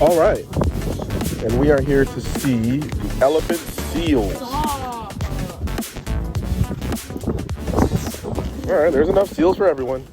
All right, and we are here to see the elephant seals. All right, there's enough seals for everyone.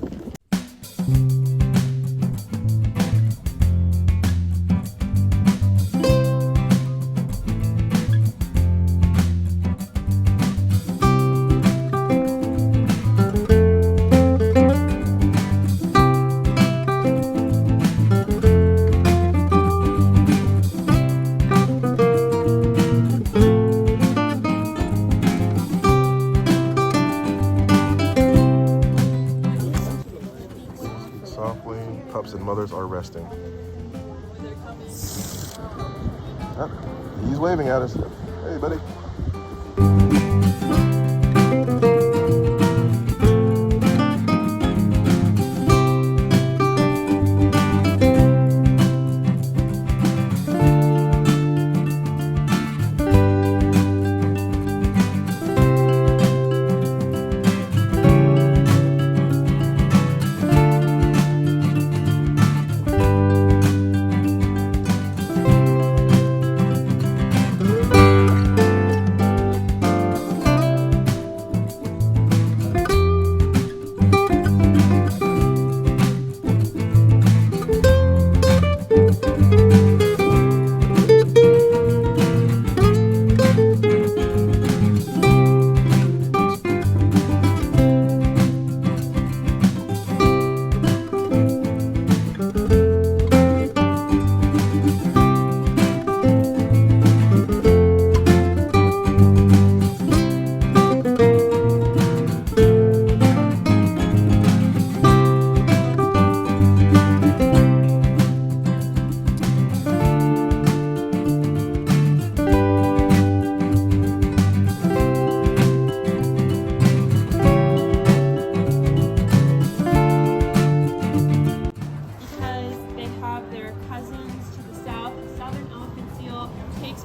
Softly, pups and mothers are resting. Ah, he's waving at us. Hey, buddy.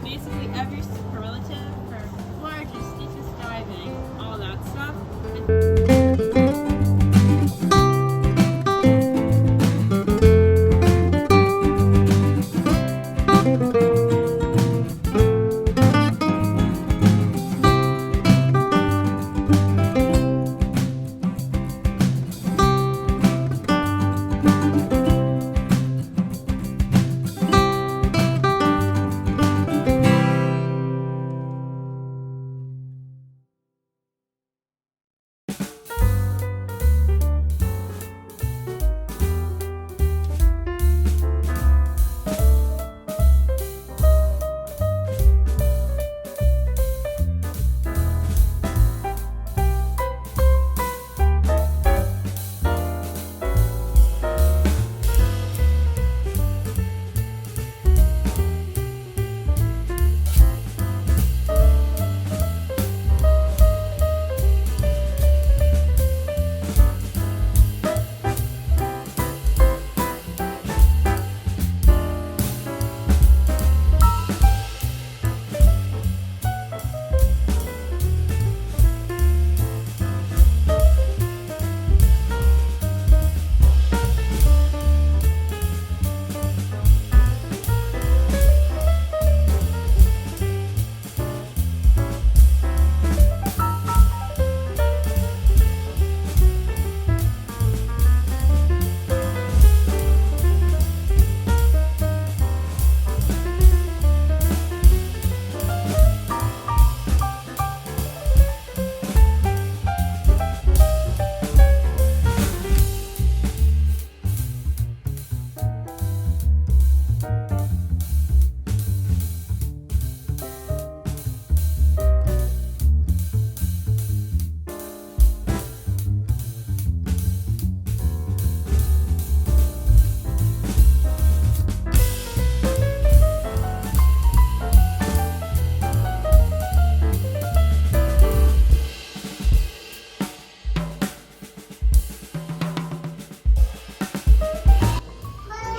Basically every superlative for gorgeous, deepest diving, all that stuff.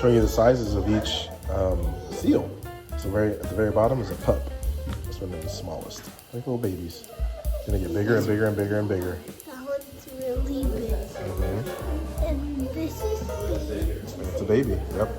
Showing you the sizes of each seal. So at the very bottom is a pup. This one is the smallest. Like little babies. It's gonna get bigger and bigger and bigger and bigger. That one's really big. Mm-hmm. And this is big. It's a baby, yep.